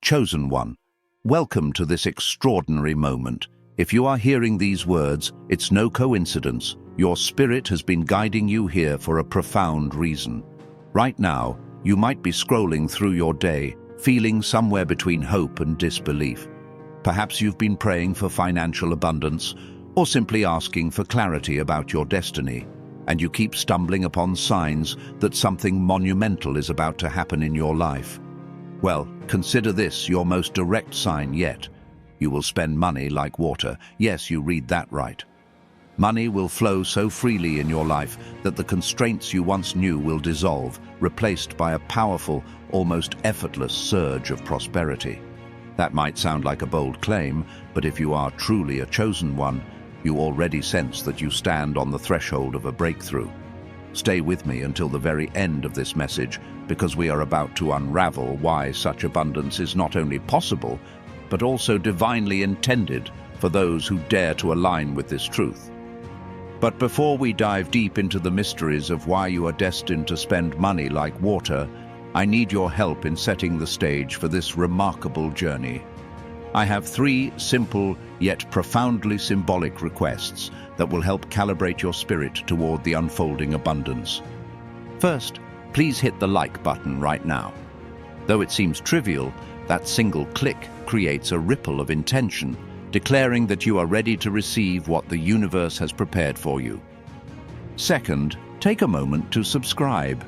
Chosen one, welcome to this extraordinary moment. If you are hearing these words, it's no coincidence. Your spirit has been guiding you here for a profound reason. Right now, you might be scrolling through your day, feeling somewhere between hope and disbelief. Perhaps you've been praying for financial abundance, or simply asking for clarity about your destiny, and you keep stumbling upon signs that something monumental is about to happen in your life. Well, consider this your most direct sign yet. You will spend money like water. Yes, you read that right. Money will flow so freely in your life that the constraints you once knew will dissolve, replaced by a powerful, almost effortless surge of prosperity. That might sound like a bold claim, but if you are truly a chosen one, you already sense that you stand on the threshold of a breakthrough. Stay with me until the very end of this message, because we are about to unravel why such abundance is not only possible, but also divinely intended for those who dare to align with this truth. But before we dive deep into the mysteries of why you are destined to spend money like water, I need your help in setting the stage for this remarkable journey. I have 3 simple yet profoundly symbolic requests that will help calibrate your spirit toward the unfolding abundance. First, please hit the like button right now. Though it seems trivial, that single click creates a ripple of intention, declaring that you are ready to receive what the universe has prepared for you. Second, take a moment to subscribe.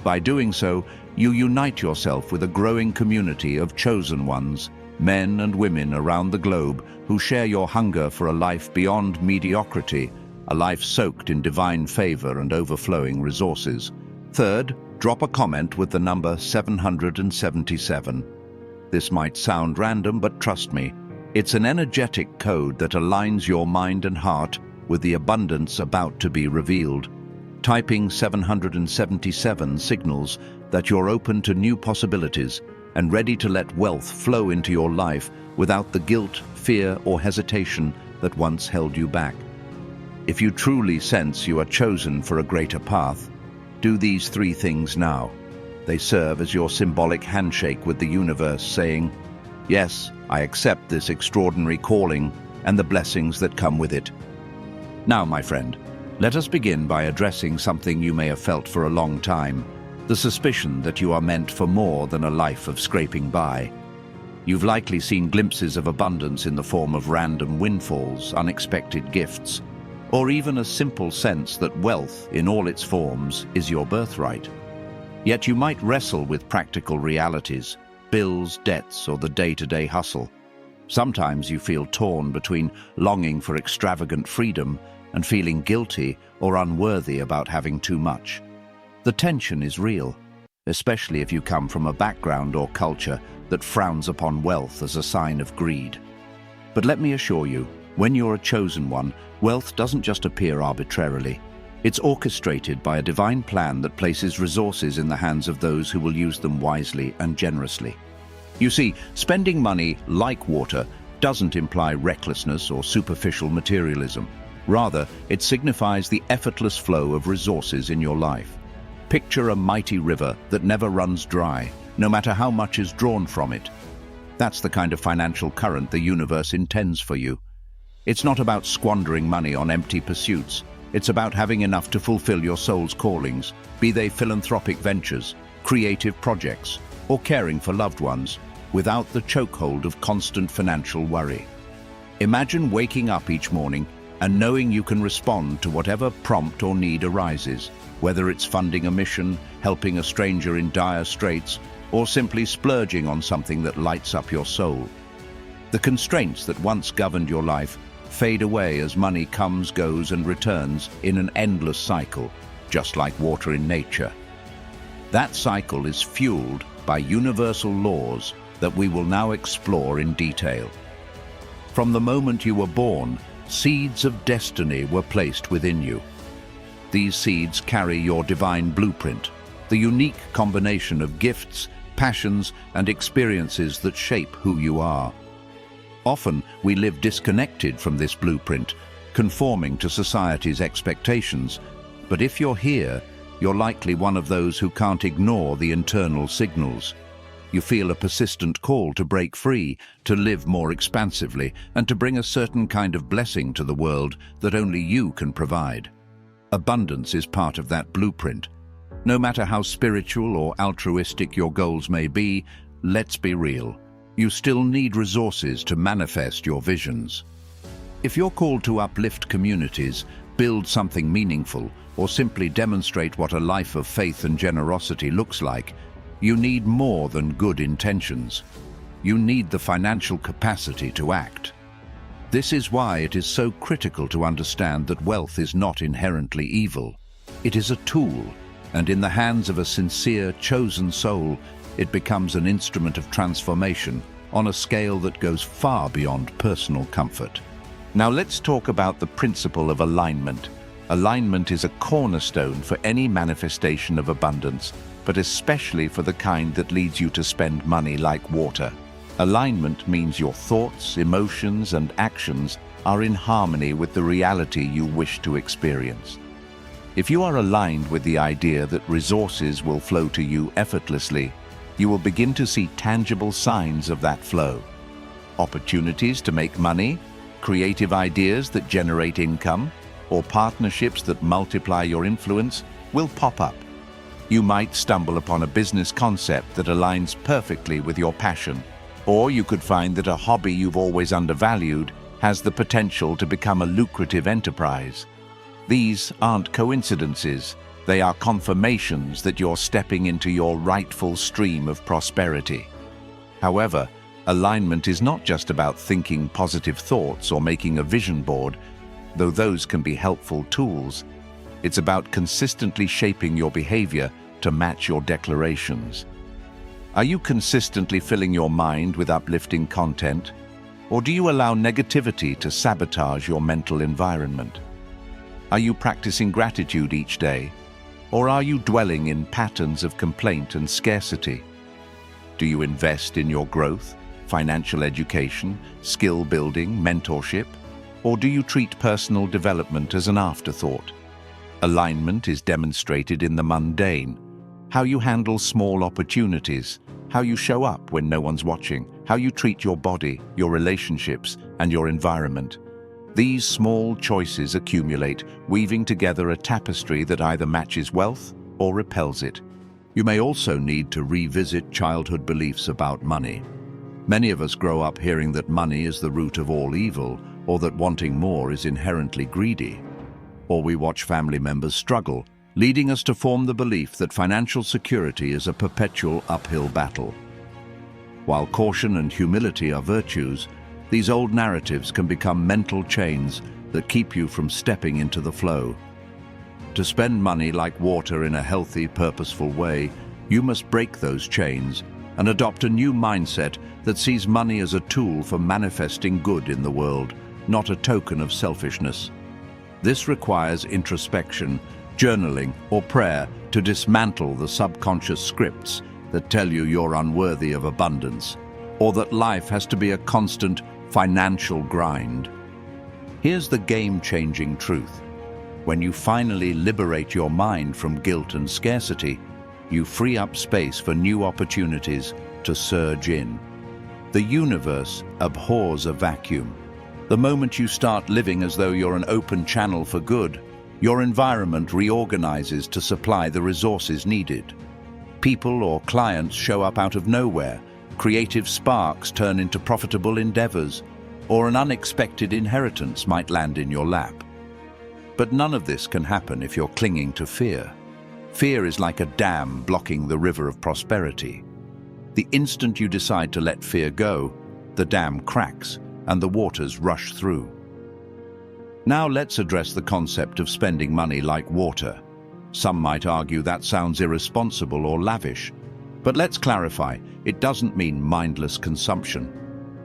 By doing so, you unite yourself with a growing community of chosen ones, men and women around the globe who share your hunger for a life beyond mediocrity, a life soaked in divine favor and overflowing resources. Third, drop a comment with the number 777. This might sound random, but trust me, it's an energetic code that aligns your mind and heart with the abundance about to be revealed. Typing 777 signals that you're open to new possibilities and ready to let wealth flow into your life without the guilt, fear, or hesitation that once held you back. If you truly sense you are chosen for a greater path, do these 3 things now. They serve as your symbolic handshake with the universe, saying, "Yes, I accept this extraordinary calling and the blessings that come with it." Now, my friend, let us begin by addressing something you may have felt for a long time, the suspicion that you are meant for more than a life of scraping by. You've likely seen glimpses of abundance in the form of random windfalls, unexpected gifts, or even a simple sense that wealth, in all its forms, is your birthright. Yet you might wrestle with practical realities, bills, debts, or the day-to-day hustle. Sometimes you feel torn between longing for extravagant freedom and feeling guilty or unworthy about having too much. The tension is real, especially if you come from a background or culture that frowns upon wealth as a sign of greed. But let me assure you, when you're a chosen one, wealth doesn't just appear arbitrarily. It's orchestrated by a divine plan that places resources in the hands of those who will use them wisely and generously. You see, spending money like water doesn't imply recklessness or superficial materialism. Rather, it signifies the effortless flow of resources in your life. Picture a mighty river that never runs dry, no matter how much is drawn from it. That's the kind of financial current the universe intends for you. It's not about squandering money on empty pursuits. It's about having enough to fulfill your soul's callings, be they philanthropic ventures, creative projects, or caring for loved ones, without the chokehold of constant financial worry. Imagine waking up each morning and knowing you can respond to whatever prompt or need arises, whether it's funding a mission, helping a stranger in dire straits, or simply splurging on something that lights up your soul. The constraints that once governed your life fade away as money comes, goes, and returns in an endless cycle, just like water in nature. That cycle is fueled by universal laws that we will now explore in detail. From the moment you were born, seeds of destiny were placed within you. These seeds carry your divine blueprint, the unique combination of gifts, passions, and experiences that shape who you are. Often, we live disconnected from this blueprint, conforming to society's expectations. But if you're here, you're likely one of those who can't ignore the internal signals. You feel a persistent call to break free, to live more expansively, and to bring a certain kind of blessing to the world that only you can provide. Abundance is part of that blueprint. No matter how spiritual or altruistic your goals may be, let's be real. You still need resources to manifest your visions. If you're called to uplift communities, build something meaningful, or simply demonstrate what a life of faith and generosity looks like, you need more than good intentions. You need the financial capacity to act. This is why it is so critical to understand that wealth is not inherently evil. It is a tool, and in the hands of a sincere, chosen soul, it becomes an instrument of transformation on a scale that goes far beyond personal comfort. Now let's talk about the principle of alignment. Alignment is a cornerstone for any manifestation of abundance, but especially for the kind that leads you to spend money like water. Alignment means your thoughts, emotions, and actions are in harmony with the reality you wish to experience. If you are aligned with the idea that resources will flow to you effortlessly, you will begin to see tangible signs of that flow. Opportunities to make money, creative ideas that generate income, or partnerships that multiply your influence will pop up. You might stumble upon a business concept that aligns perfectly with your passion, or you could find that a hobby you've always undervalued has the potential to become a lucrative enterprise. These aren't coincidences. They are confirmations that you're stepping into your rightful stream of prosperity. However, alignment is not just about thinking positive thoughts or making a vision board, though those can be helpful tools. It's about consistently shaping your behavior to match your declarations. Are you consistently filling your mind with uplifting content, or do you allow negativity to sabotage your mental environment? Are you practicing gratitude each day, or are you dwelling in patterns of complaint and scarcity? Do you invest in your growth, financial education, skill building, mentorship, or do you treat personal development as an afterthought? Alignment is demonstrated in the mundane, how you handle small opportunities, how you show up when no one's watching, how you treat your body, your relationships, and your environment. These small choices accumulate, weaving together a tapestry that either matches wealth or repels it. You may also need to revisit childhood beliefs about money. Many of us grow up hearing that money is the root of all evil, or that wanting more is inherently greedy. Or we watch family members struggle, leading us to form the belief that financial security is a perpetual uphill battle. While caution and humility are virtues, these old narratives can become mental chains that keep you from stepping into the flow. To spend money like water in a healthy, purposeful way, you must break those chains and adopt a new mindset that sees money as a tool for manifesting good in the world, not a token of selfishness. This requires introspection, journaling, or prayer to dismantle the subconscious scripts that tell you you're unworthy of abundance, or that life has to be a constant financial grind. Here's the game-changing truth. When you finally liberate your mind from guilt and scarcity, you free up space for new opportunities to surge in. The universe abhors a vacuum. The moment you start living as though you're an open channel for good, your environment reorganizes to supply the resources needed. People or clients show up out of nowhere, creative sparks turn into profitable endeavors, or an unexpected inheritance might land in your lap. But none of this can happen if you're clinging to fear. Fear is like a dam blocking the river of prosperity. The instant you decide to let fear go, the dam cracks and the waters rush through. Now let's address the concept of spending money like water. Some might argue that sounds irresponsible or lavish, but let's clarify, it doesn't mean mindless consumption.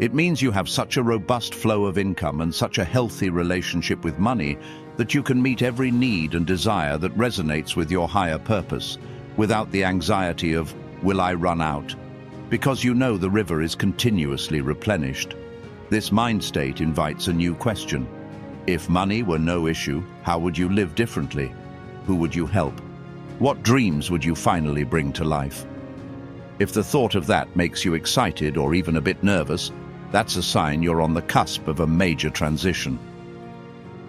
It means you have such a robust flow of income and such a healthy relationship with money that you can meet every need and desire that resonates with your higher purpose, without the anxiety of, will I run out? Because you know the river is continuously replenished. This mind state invites a new question. If money were no issue, how would you live differently? Who would you help? What dreams would you finally bring to life? If the thought of that makes you excited or even a bit nervous, that's a sign you're on the cusp of a major transition.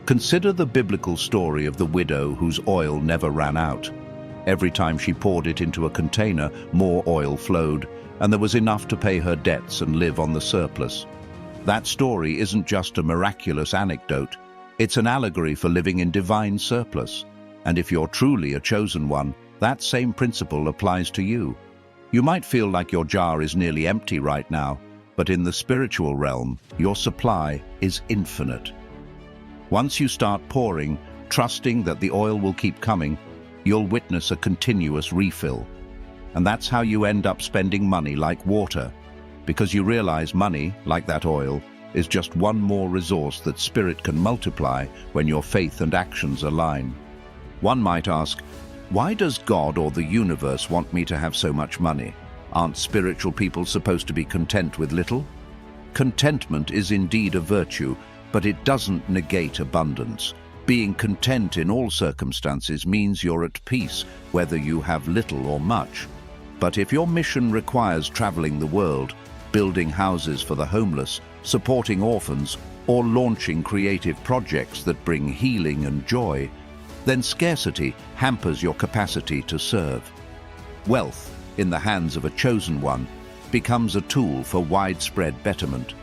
Consider the biblical story of the widow whose oil never ran out. Every time she poured it into a container, more oil flowed, and there was enough to pay her debts and live on the surplus. That story isn't just a miraculous anecdote, it's an allegory for living in divine surplus. And if you're truly a chosen one, that same principle applies to you. You might feel like your jar is nearly empty right now, but in the spiritual realm, your supply is infinite. Once you start pouring, trusting that the oil will keep coming, you'll witness a continuous refill. And that's how you end up spending money like water, because you realize money, like that oil, is just one more resource that Spirit can multiply when your faith and actions align. One might ask, why does God or the universe want me to have so much money? Aren't spiritual people supposed to be content with little? Contentment is indeed a virtue, but it doesn't negate abundance. Being content in all circumstances means you're at peace, whether you have little or much. But if your mission requires traveling the world, building houses for the homeless, supporting orphans, or launching creative projects that bring healing and joy, then scarcity hampers your capacity to serve. Wealth, in the hands of a chosen one, becomes a tool for widespread betterment.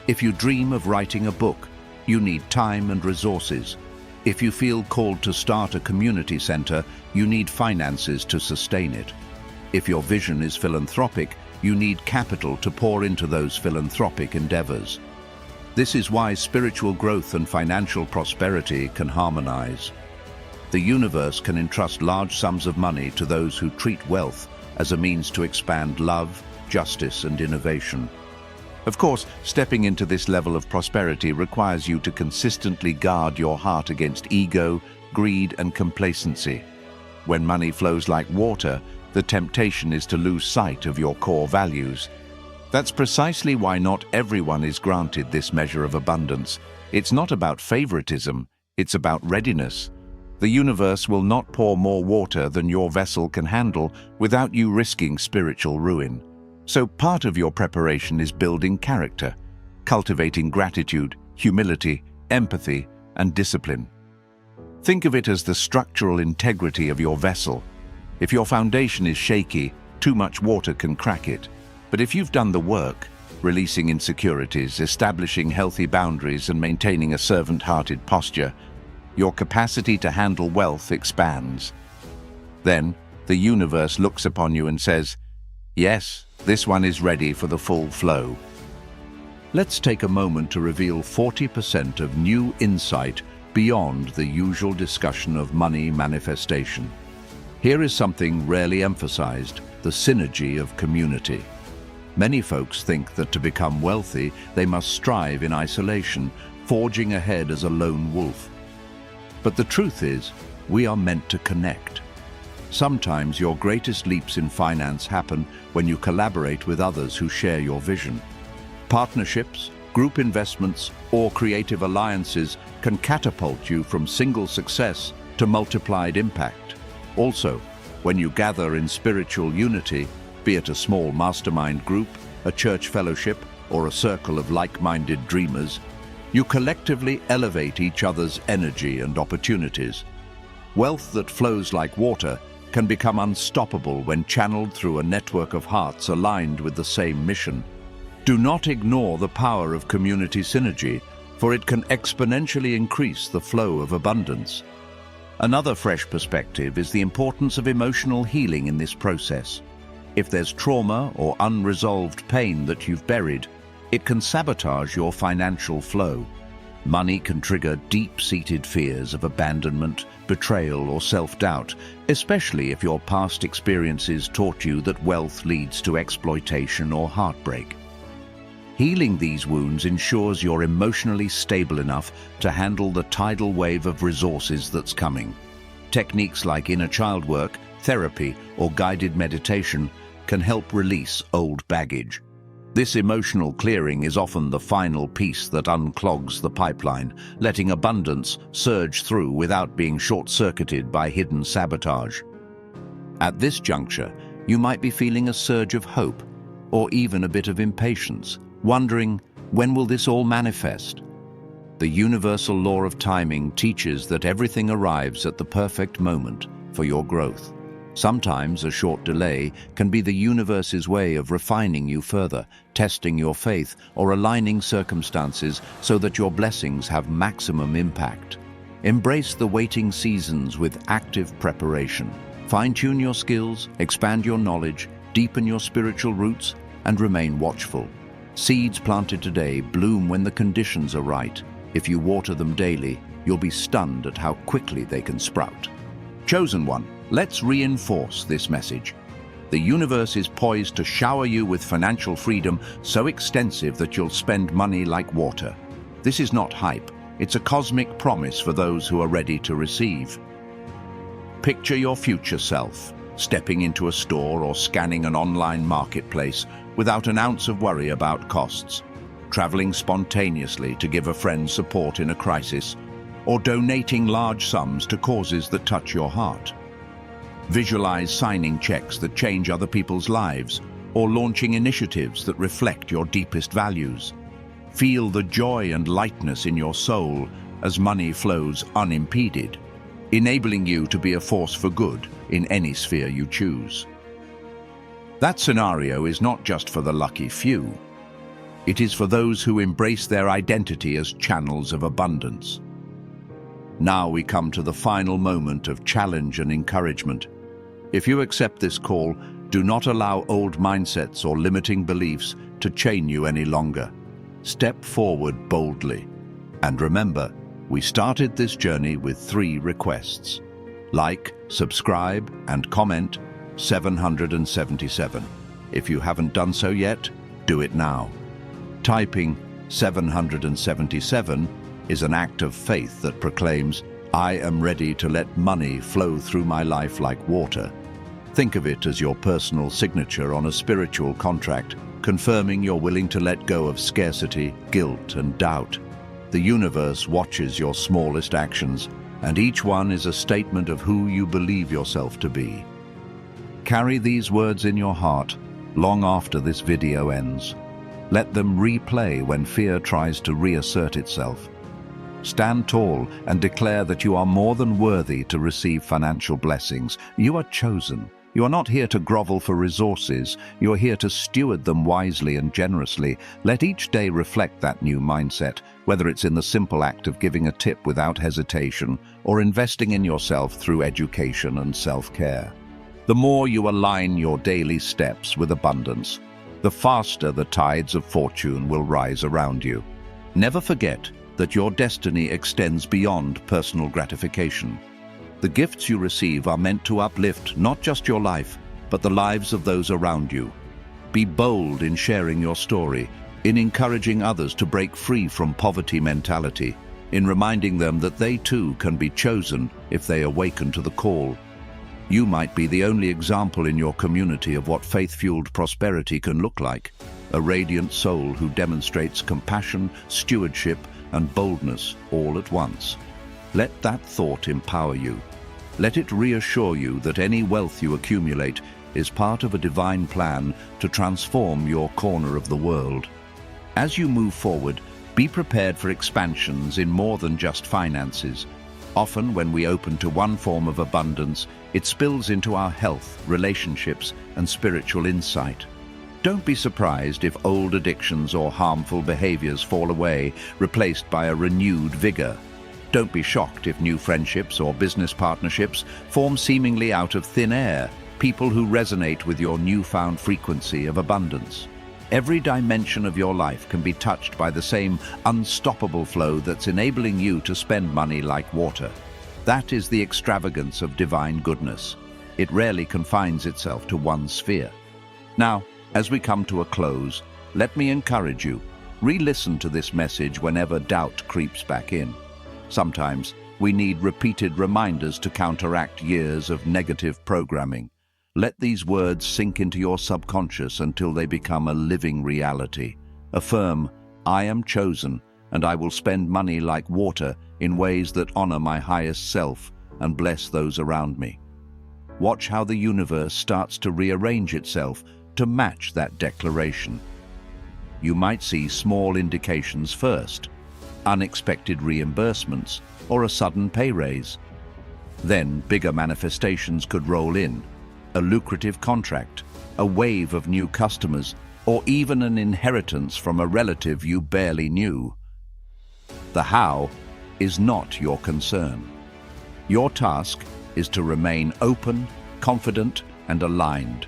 If you dream of writing a book, you need time and resources. If you feel called to start a community center, you need finances to sustain it. If your vision is philanthropic, you need capital to pour into those philanthropic endeavors. This is why spiritual growth and financial prosperity can harmonize. The universe can entrust large sums of money to those who treat wealth as a means to expand love, justice, and innovation. Of course, stepping into this level of prosperity requires you to consistently guard your heart against ego, greed, and complacency. When money flows like water, the temptation is to lose sight of your core values. That's precisely why not everyone is granted this measure of abundance. It's not about favoritism, it's about readiness. The universe will not pour more water than your vessel can handle without you risking spiritual ruin. So part of your preparation is building character, cultivating gratitude, humility, empathy, and discipline. Think of it as the structural integrity of your vessel. If your foundation is shaky, too much water can crack it. But if you've done the work, releasing insecurities, establishing healthy boundaries, and maintaining a servant-hearted posture, your capacity to handle wealth expands. Then, the universe looks upon you and says, yes, this one is ready for the full flow. Let's take a moment to reveal 40% of new insight beyond the usual discussion of money manifestation. Here is something rarely emphasized, the synergy of community. Many folks think that to become wealthy, they must strive in isolation, forging ahead as a lone wolf. But the truth is, we are meant to connect. Sometimes your greatest leaps in finance happen when you collaborate with others who share your vision. Partnerships, group investments, or creative alliances can catapult you from single success to multiplied impact. Also, when you gather in spiritual unity, be it a small mastermind group, a church fellowship, or a circle of like-minded dreamers, you collectively elevate each other's energy and opportunities. Wealth that flows like water can become unstoppable when channeled through a network of hearts aligned with the same mission. Do not ignore the power of community synergy, for it can exponentially increase the flow of abundance. Another fresh perspective is the importance of emotional healing in this process. If there's trauma or unresolved pain that you've buried, it can sabotage your financial flow. Money can trigger deep-seated fears of abandonment, betrayal, or self-doubt, especially if your past experiences taught you that wealth leads to exploitation or heartbreak. Healing these wounds ensures you're emotionally stable enough to handle the tidal wave of resources that's coming. Techniques like inner child work, therapy, or guided meditation can help release old baggage. This emotional clearing is often the final piece that unclogs the pipeline, letting abundance surge through without being short-circuited by hidden sabotage. At this juncture, You might be feeling a surge of hope, or even a bit of impatience, wondering, when will this all manifest? The universal law of timing teaches that everything arrives at the perfect moment for your growth. Sometimes a short delay can be the universe's way of refining you further, testing your faith, or aligning circumstances so that your blessings have maximum impact. Embrace the waiting seasons with active preparation. Fine-tune your skills, expand your knowledge, deepen your spiritual roots, and remain watchful. Seeds planted today bloom when the conditions are right. If you water them daily, you'll be stunned at how quickly they can sprout. Chosen one, let's reinforce this message. The universe is poised to shower you with financial freedom so extensive that you'll spend money like water. This is not hype. It's a cosmic promise for those who are ready to receive. Picture your future self, stepping into a store or scanning an online marketplace without an ounce of worry about costs, traveling spontaneously to give a friend support in a crisis, or donating large sums to causes that touch your heart. Visualize signing checks that change other people's lives, or launching initiatives that reflect your deepest values. Feel the joy and lightness in your soul as money flows unimpeded, enabling you to be a force for good in any sphere you choose. That scenario is not just for the lucky few. It is for those who embrace their identity as channels of abundance. Now we come to the final moment of challenge and encouragement. If you accept this call, do not allow old mindsets or limiting beliefs to chain you any longer. Step forward boldly. And remember, we started this journey with 3 requests. Like, subscribe, and comment 777. If you haven't done so yet, do it now. Typing 777 is an act of faith that proclaims, I am ready to let money flow through my life like water. Think of it as your personal signature on a spiritual contract, confirming you're willing to let go of scarcity, guilt, and doubt. The universe watches your smallest actions, and each one is a statement of who you believe yourself to be. Carry these words in your heart long after this video ends. Let them replay when fear tries to reassert itself. Stand tall and declare that you are more than worthy to receive financial blessings. You are chosen. You are not here to grovel for resources. You are here to steward them wisely and generously. Let each day reflect that new mindset, whether it's in the simple act of giving a tip without hesitation or investing in yourself through education and self-care. The more you align your daily steps with abundance, the faster the tides of fortune will rise around you. Never forget that your destiny extends beyond personal gratification. The gifts you receive are meant to uplift not just your life, but the lives of those around you. Be bold in sharing your story, in encouraging others to break free from poverty mentality, in reminding them that they too can be chosen if they awaken to the call. You might be the only example in your community of what faith-fueled prosperity can look like, a radiant soul who demonstrates compassion, stewardship, and boldness all at once. Let that thought empower you. Let it reassure you that any wealth you accumulate is part of a divine plan to transform your corner of the world. As you move forward, be prepared for expansions in more than just finances. Often, when we open to one form of abundance, it spills into our health, relationships, and spiritual insight. Don't be surprised if old addictions or harmful behaviors fall away, replaced by a renewed vigor. Don't be shocked if new friendships or business partnerships form seemingly out of thin air, people who resonate with your newfound frequency of abundance. Every dimension of your life can be touched by the same unstoppable flow that's enabling you to spend money like water. That is the extravagance of divine goodness. It rarely confines itself to one sphere. Now, as we come to a close, let me encourage you. Re-listen to this message whenever doubt creeps back in. Sometimes we need repeated reminders to counteract years of negative programming. Let these words sink into your subconscious until they become a living reality. Affirm, I am chosen, and I will spend money like water in ways that honor my highest self and bless those around me. Watch how the universe starts to rearrange itself to match that declaration. You might see small indications first, unexpected reimbursements, or a sudden pay raise. Then bigger manifestations could roll in, a lucrative contract, a wave of new customers, or even an inheritance from a relative you barely knew. The how is not your concern. Your task is to remain open, confident, and aligned.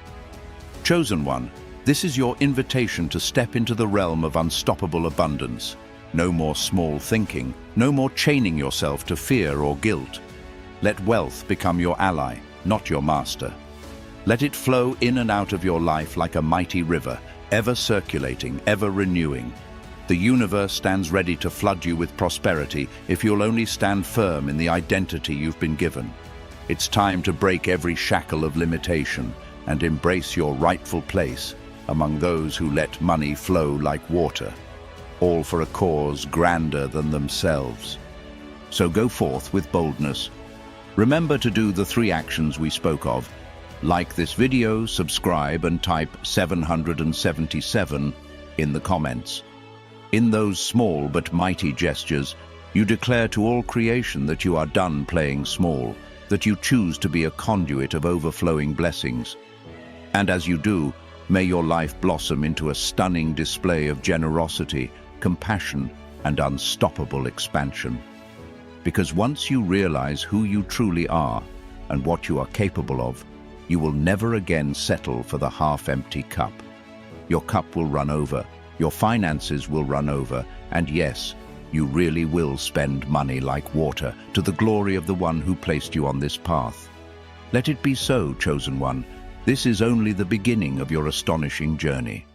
Chosen one, this is your invitation to step into the realm of unstoppable abundance. No more small thinking, no more chaining yourself to fear or guilt. Let wealth become your ally, not your master. Let it flow in and out of your life like a mighty river, ever circulating, ever renewing. The universe stands ready to flood you with prosperity if you'll only stand firm in the identity you've been given. It's time to break every shackle of limitation and embrace your rightful place among those who let money flow like water, all for a cause grander than themselves. So go forth with boldness. Remember to do the 3 actions we spoke of. Like this video, subscribe, and type 777 in the comments. In those small but mighty gestures, you declare to all creation that you are done playing small, that you choose to be a conduit of overflowing blessings. And as you do, may your life blossom into a stunning display of generosity, compassion, and unstoppable expansion. Because once you realize who you truly are and what you are capable of, you will never again settle for the half-empty cup. Your cup will run over, your finances will run over, and yes, you really will spend money like water to the glory of the one who placed you on this path. Let it be so, chosen one. This is only the beginning of your astonishing journey.